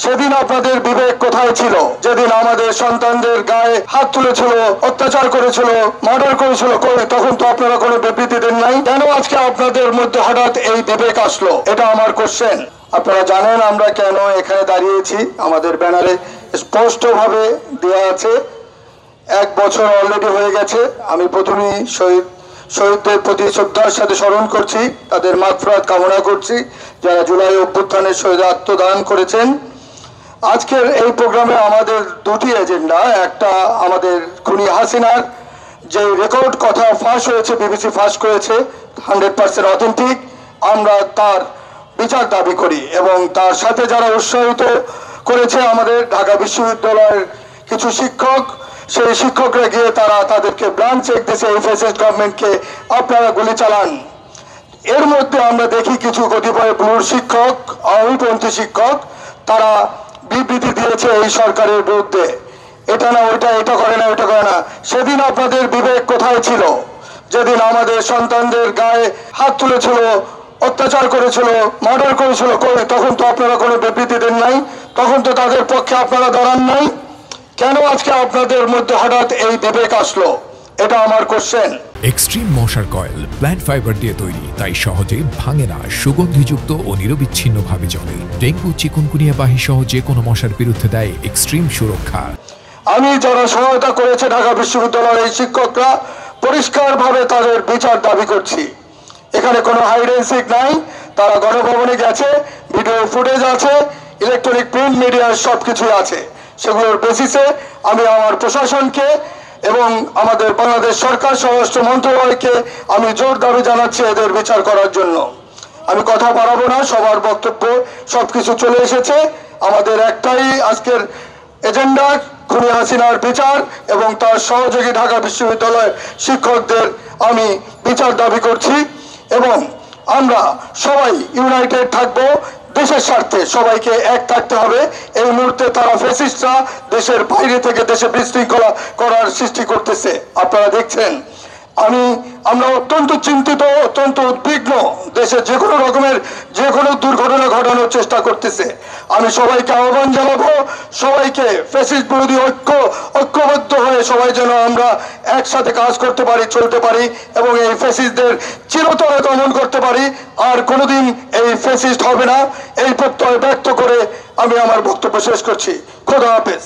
সেদিন আপনাদের বিবেক কোথায় ছিল? যেদিন আমাদের সন্তানদের গায়ে হাত তুলেছিল, অত্যাচার করেছিল, মার্ডার করেছিল, তখন তো আপনারা কোনো বিবৃতি দেন নাই। কেন আজকে আপনাদের মধ্যে হঠাৎ এই বিবেক আসলো? এটা আমার কোশ্চেন। আপনারা জানেন আমরা কেন এখানে দাঁড়িয়েছি। আমাদের ব্যানারে স্পষ্টভাবে দেওয়া আছে। 1 বছর অলরেডি হয়ে গেছে। আমি প্রথমেই শহীদদের প্রতি শ্রদ্ধার সাথে স্মরণ করছি, তাদের মাগফিরাত কামনা করছি যারা জুলাই অভ্যুত্থানের শহীদ আত্মদান করেছেন। আজকের এই প্রোগ্রামে আমাদের দুটি এজেন্ডা। একটা, আমাদের খুনি হাসিনার যে রেকর্ড কথা ফাঁস হয়েছে, বিবিসি ফাঁস করেছে, 100% অথেন্টিক। আমরা তার বিচার দাবি করি এবং তার সাথে যারা উৎসাহিত করেছে আমাদের ঢাকা বিশ্ববিদ্যালয়ের কিছু শিক্ষক, সেই শিক্ষকরা গিয়ে তাদেরকে ব্লাঙ্ক চেক দিয়েছে এই ফ্যাসিস্ট গভর্নমেন্টকে, আপনারা গুলি চালান। এর মধ্যে আমরা দেখি কিছু কতিপয় ব্লুর শিক্ষক, আওয়ামীপন্থী শিক্ষক, তারা বিবৃতি দিয়েছে এই সরকারের বিরুদ্ধে। এটা না ওইটা, এটা করে না ওইটা করে না। সেদিন আপনাদের বিবেক কোথায় ছিল? যেদিন আমাদের সন্তানদের গায়ে হাত তুলেছিল, অত্যাচার করেছিল, মার্ডার করেছিল, তখন তো আপনারা কোনো বিবৃতি দেন নাই। তখন তো তাদের পক্ষে আপনারা দাঁড়ান নাই। কেন আজকে আপনাদের মধ্যে হঠাৎ এই বিবেক আসলো? এটা আমার কোশ্চেন। এক্সট্রিম মশার কয়েল প্ল্যান্ট ফাইবার দিয়ে তৈরি, তাই সহজে ভাঙে না, সুগন্ধিযুক্ত ও নিরবিচ্ছিন্নভাবে জ্বলে। ডেঙ্গু, চিকুনগুনিয়া বাহি সহ যে কোনো মশার বিরুদ্ধে দেয় এক্সট্রিম সুরক্ষা। আমি যারা সহায়তা করেছে ঢাকা বিশ্ববিদ্যালয়ের এই শিক্ষকরা, পরিষ্কারভাবে তাদের বিচার দাবি করছি। এখানে কোনো হাইড এন্ড সিক নাই। তারা গণভবনে গেছে, ভিডিও ফুটেজ আছে, ইলেকট্রনিক প্রিন্ট মিডিয়ার সবকিছুই আছে। সেগুলোর বেসিসে আমি আমার প্রশাসনকে এবং আমাদের বাংলাদেশ সরকার স্বরাষ্ট্র মন্ত্রণালয়কে আমি জোর দাবি জানাচ্ছি এদের বিচার করার জন্য। আমি কথা বাড়াবো না, সবার বক্তব্য সবকিছু চলে এসেছে। আমাদের একটাই আজকের এজেন্ডা, খুনি হাসিনার বিচার এবং তার সহযোগী ঢাকা বিশ্ববিদ্যালয়ের শিক্ষকদের আমি বিচার দাবি করছি। এবং আমরা সবাই ইউনাইটেড থাকবো দেশের স্বার্থে। সবাইকে এক থাকতে হবে। এই মুহূর্তে তারা ফ্যাসিস্টরা দেশের বাইরে থেকে দেশে বিশৃঙ্খলা করার সৃষ্টি করতেছে, আপনারা দেখছেন। আমরা অত্যন্ত চিন্তিত, অত্যন্ত উদ্বিগ্ন। দেশে যে কোনো রকমের যে কোনো দুর্ঘটনা ঘটানোর চেষ্টা করতেছে। আমি সবাইকে আহ্বান জানাবো, সবাইকে ফ্যাসিস্ট বিরোধী ঐক্যবদ্ধ হয়ে সবাই যেন আমরা একসাথে কাজ করতে পারি, চলতে পারি এবং এই ফ্যাসিস্টদের চিরতরে দমন করতে পারি। আর কোনোদিন এই ফ্যাসিস্ট হবে না, এই প্রত্যয় ব্যক্ত করে আমি আমার বক্তব্য শেষ করছি। খোদা হাফেজ।